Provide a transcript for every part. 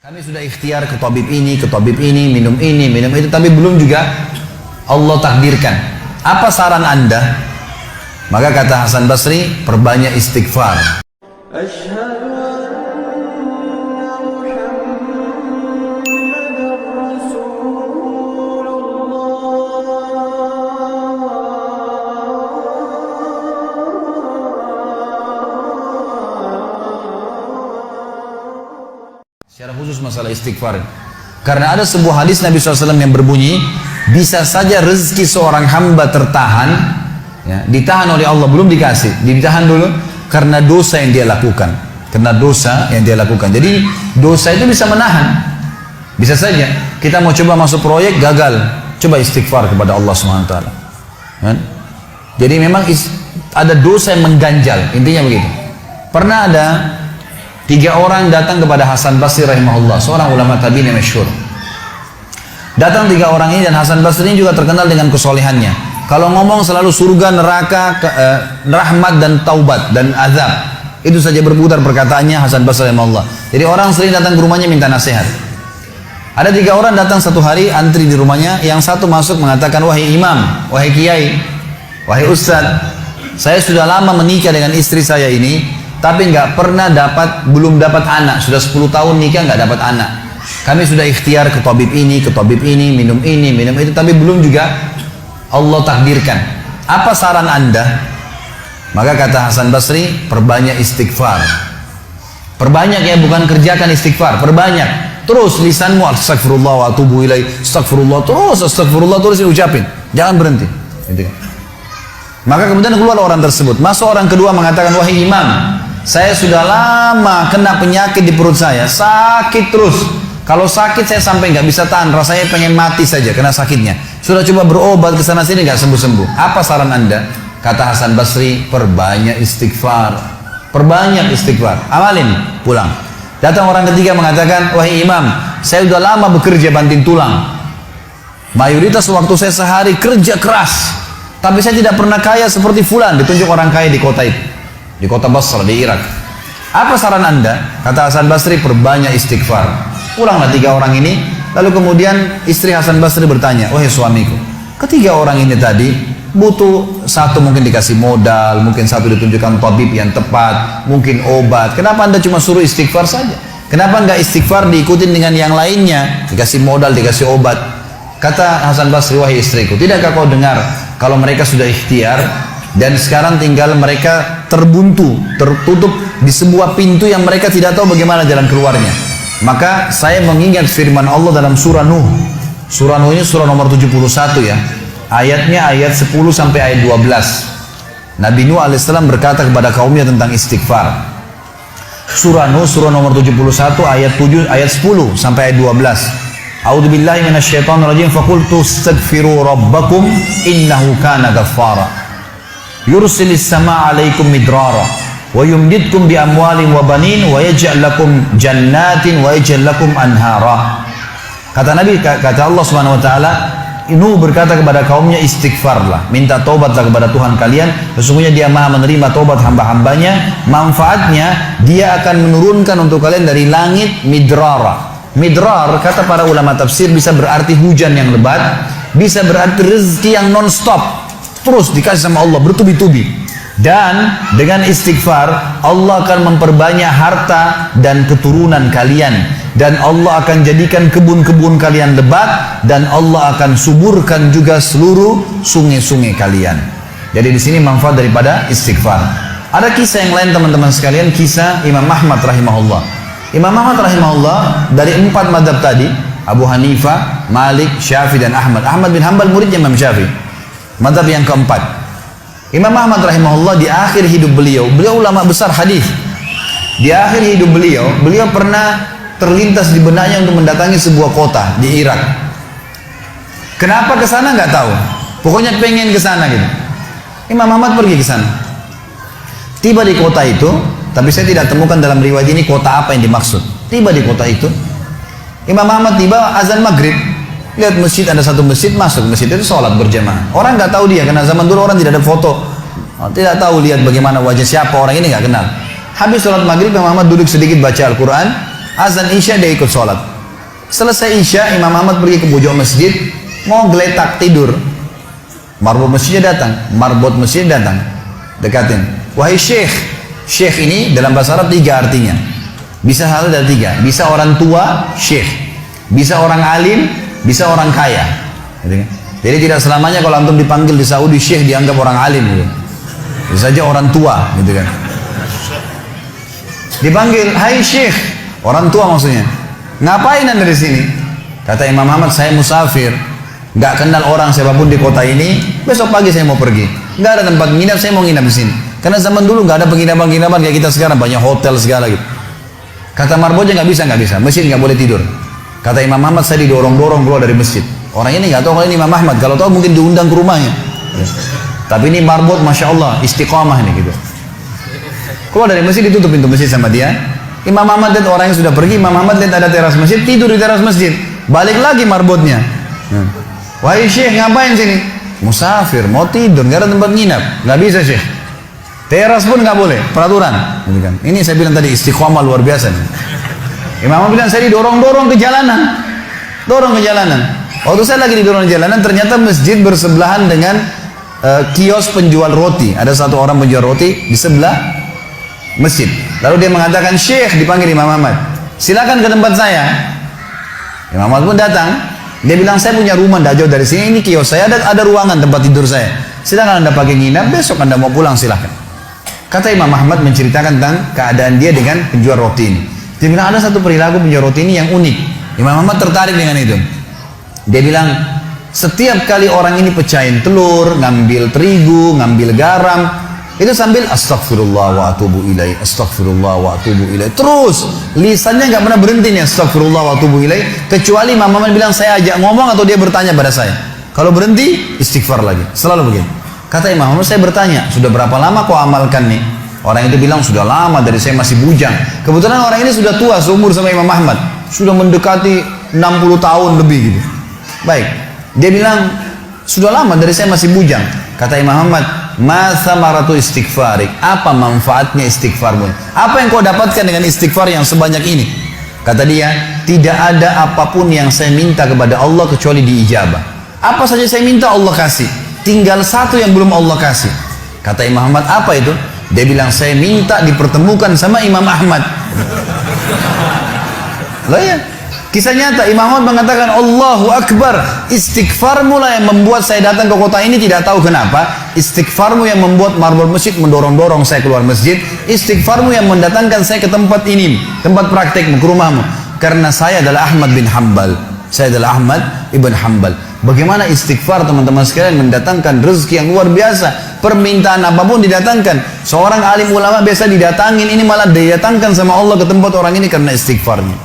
Kami sudah ikhtiar ke tabib ini, minum itu, tapi belum juga Allah takdirkan. Apa saran Anda? Maka kata Hasan Basri, perbanyak istighfar. Secara khusus masalah istighfar. Karena ada sebuah hadis Nabi SAW yang berbunyi, bisa saja rezeki seorang hamba tertahan, ya, ditahan oleh Allah, belum dikasih, ditahan dulu karena dosa yang dia lakukan. Jadi dosa itu bisa menahan. Bisa saja kita mau coba masuk proyek, gagal, coba istighfar kepada Allah SWT. Kan? Jadi memang ada dosa yang mengganjal, intinya begitu. Pernah ada 3 orang datang kepada Hasan Basri rahimahullah, seorang ulama tabi'in yang masyhur. Datang 3 orang ini, dan Hasan Basri ini juga terkenal dengan kesolehannya. Kalau ngomong selalu surga, neraka, rahmat dan taubat dan azab. Itu saja berputar perkataannya Hasan Basri rahimahullah. Jadi orang sering datang ke rumahnya minta nasihat. Ada 3 orang datang satu hari, antri di rumahnya. Yang satu masuk mengatakan, wahai imam, wahai kiai, wahai ustaz, saya sudah lama menikah dengan istri saya ini, tapi belum dapat anak. Sudah 10 tahun nikah nggak dapat anak. Kami sudah ikhtiar ke tabib ini, minum itu, tapi belum juga Allah takdirkan. Apa saran Anda? Maka kata Hasan Basri, perbanyak istighfar. Perbanyak, ya, bukan kerjakan istighfar, perbanyak. Terus lisanmu astagfirullah wa atubu ilaih, astagfirullah terus diucapin, jangan berhenti. Gitu. Maka kemudian keluar orang tersebut. Masuk orang kedua mengatakan, wahai imam, saya sudah lama kena penyakit di perut saya, sakit terus. Kalau sakit saya sampai nggak bisa tahan, rasanya pengen mati saja kena sakitnya. Sudah coba berobat ke sana sini nggak sembuh-sembuh. Apa saran Anda? Kata Hasan Basri, perbanyak istighfar. Perbanyak istighfar. Amalin, pulang. Datang orang ketiga mengatakan, wahai imam, saya sudah lama bekerja banting tulang. Mayoritas waktu saya sehari kerja keras, tapi saya tidak pernah kaya seperti fulan. Ditunjuk orang kaya di kota itu, di kota Basra, di Irak. Apa saran Anda? Kata Hasan Basri, perbanyak istighfar. Pulanglah 3 orang ini. Lalu kemudian istri Hasan Basri bertanya, wahai suamiku, ketiga orang ini tadi butuh, satu mungkin dikasih modal, mungkin satu ditunjukkan tabib yang tepat, mungkin obat. Kenapa Anda cuma suruh istighfar saja? Kenapa enggak istighfar diikutin dengan yang lainnya, dikasih modal, dikasih obat? Kata Hasan Basri, wahai istriku, tidakkah kau dengar kalau mereka sudah ikhtiar dan sekarang tinggal mereka terbuntu, tertutup di sebuah pintu yang mereka tidak tahu bagaimana jalan keluarnya? Maka saya mengingat firman Allah dalam surah Nuh. Surah Nuh ini surah nomor 71, ya. Ayatnya ayat 10 sampai ayat 12. Nabi Nuh alaihissalam berkata kepada kaumnya tentang istighfar. Surah Nuh surah nomor 71 ayat 10 sampai ayat 12. A'udzubillahi minasyaitonirrajim, faqultu astaghfiru rabbakum innahu kana ghaffara yursilis samaa 'alaikum midrara wa yumdidkum bi amwalin wa banin wa yaj'al lakum jannatin wa yaj'al lakum anhara. Kata Nabi, kata Allah Subhanahu wa taala, Nuh berkata kepada kaumnya, istighfarlah, minta taubatlah kepada Tuhan kalian, sesungguhnya Dia Maha menerima taubat hamba-hambanya. Manfaatnya Dia akan menurunkan untuk kalian dari langit midrara. Midrar, kata para ulama tafsir, bisa berarti hujan yang lebat, bisa berarti rezeki yang non-stop, terus dikasih sama Allah bertubi-tubi. Dan dengan istighfar Allah akan memperbanyak harta dan keturunan kalian, dan Allah akan jadikan kebun-kebun kalian lebat, dan Allah akan suburkan juga seluruh sungai-sungai kalian. Jadi di sini manfaat daripada istighfar. Ada kisah yang lain teman-teman sekalian, kisah Imam Ahmad rahimahullah. Imam Ahmad rahimahullah dari 4 madhab tadi, Abu Hanifah, Malik, Syafi'i dan Ahmad. Ahmad bin Hanbal muridnya Imam Syafi'i. Madhab yang keempat, Imam Ahmad rahimahullah di akhir hidup beliau ulama besar hadis. Di akhir hidup beliau pernah terlintas di benaknya untuk mendatangi sebuah kota di Irak. Kenapa ke sana nggak tahu. Pokoknya pengen ke sana gitu. Imam Ahmad pergi ke sana. Tiba di kota itu, tapi saya tidak temukan dalam riwayat ini kota apa yang dimaksud. Tiba di kota itu, Imam Ahmad tiba azan maghrib. Lihat masjid, ada satu masjid, masuk masjid itu sholat berjamaah. Orang nggak tahu dia, karena zaman dulu orang tidak ada foto, tidak tahu lihat bagaimana wajah siapa orang ini, nggak kenal. Habis sholat maghrib, Imam Ahmad duduk sedikit baca Al-Quran. azan Isya dia ikut sholat. Selesai Isya, Imam Ahmad pergi ke pojok masjid, mau geletak tidur. Marbot masjidnya datang, dekatin. Wahai Syekh, Syekh ini dalam bahasa Arab 3 artinya. Bisa hal dari 3, bisa orang tua, Syekh, bisa orang alim, bisa orang kaya. Gitu kan? Jadi tidak selamanya kalau antum dipanggil di Saudi Syekh dianggap orang alim gitu. Bisa saja orang tua gitu kan. Dipanggil, hai Syekh, orang tua maksudnya. Ngapain anda di sini? Kata Imam Ahmad, saya musafir, nggak kenal orang siapapun di kota ini. Besok pagi saya mau pergi, nggak ada tempat menginap, saya mau nginap di sini. Karena zaman dulu nggak ada penginapan-penginapan kayak kita sekarang, banyak hotel segala gitu. Kata marbotnya nggak bisa, masjid nggak boleh tidur. Kata Imam Ahmad, saya didorong-dorong keluar dari masjid. Orang ini nggak tahu kalau ini Imam Ahmad, kalau tahu mungkin diundang ke rumahnya. Ya. Tapi ini marbot, masya Allah, istiqamah ini gitu. Keluar dari masjid, ditutup pintu masjid sama dia. Imam Ahmad lihat orang yang sudah pergi, Imam Ahmad lihat ada teras masjid, tidur di teras masjid. Balik lagi marbotnya. Wahai Syekh, ngapain sini? Musafir, mau tidur, nggak ada tempat nginap. Nggak bisa Syekh. Teras pun nggak boleh, peraturan. Ini saya bilang tadi istiqamah luar biasa nih. Imam Ahmad bilang, saya didorong-dorong ke jalanan. Waktu saya lagi didorong ke jalanan, ternyata masjid bersebelahan dengan kios penjual roti. Ada satu orang penjual roti di sebelah masjid. Lalu dia mengatakan, Syekh, dipanggil Imam Ahmad, silakan ke tempat saya. Imam Ahmad pun datang. Dia bilang, saya punya rumah tidak jauh dari sini, ini kios saya, ada ruangan tempat tidur saya. Silakan anda pakai nginap, besok anda mau pulang silakan. Kata Imam Ahmad menceritakan tentang keadaan dia dengan penjual roti ini. Dia bilang, ada satu perilaku penjual roti ini yang unik. Imam Ahmad tertarik dengan itu. Dia bilang, setiap kali orang ini pecahin telur, ngambil terigu, ngambil garam, itu sambil astagfirullah wa atubu ilaih, astagfirullah wa atubu ilaih. Terus lisannya nggak pernah berhenti nih, astagfirullah wa atubu ilaih, kecuali Imam Ahmad bilang saya ajak ngomong atau dia bertanya pada saya. Kalau berhenti istighfar lagi, selalu begitu. Kata Imam Ahmad, saya bertanya, sudah berapa lama kau amalkan nih? Orang itu bilang, sudah lama, dari saya masih bujang. Kebetulan orang ini sudah tua seumur sama Imam Ahmad, sudah mendekati 60 tahun lebih gitu. Baik, dia bilang, sudah lama, dari saya masih bujang. Kata Imam Ahmad, ma samaratu istighfarik, apa manfaatnya istighfarmu? Apa yang kau dapatkan dengan istighfar yang sebanyak ini? Kata dia, tidak ada apapun yang saya minta kepada Allah kecuali diijabah. Apa saja saya minta Allah kasih, tinggal satu yang belum Allah kasih. Kata Imam Ahmad, apa itu? Dia bilang, saya minta dipertemukan sama Imam Ahmad. Loh ya, kisah nyata. Imam Ahmad mengatakan, Allahu Akbar, istighfarmu lah yang membuat saya datang ke kota ini, tidak tahu kenapa. Istighfarmu yang membuat marbot masjid mendorong-dorong saya keluar masjid. Istighfarmu yang mendatangkan saya ke tempat ini, tempat praktekmu, ke rumahmu. Karena saya adalah Ahmad bin Hanbal. Saya adalah Ahmad ibn Hanbal. Bagaimana istighfar teman-teman sekalian mendatangkan rezeki yang luar biasa. Permintaan apapun didatangkan. Seorang alim ulama biasa didatangin, ini malah didatangkan sama Allah ke tempat orang ini karena istighfarnya.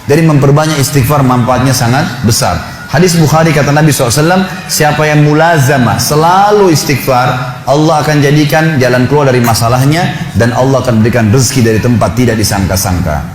Dari memperbanyak istighfar manfaatnya sangat besar. Hadis Bukhari kata Nabi SAW, siapa yang mulazamah selalu istighfar, Allah akan jadikan jalan keluar dari masalahnya dan Allah akan berikan rezeki dari tempat tidak disangka-sangka.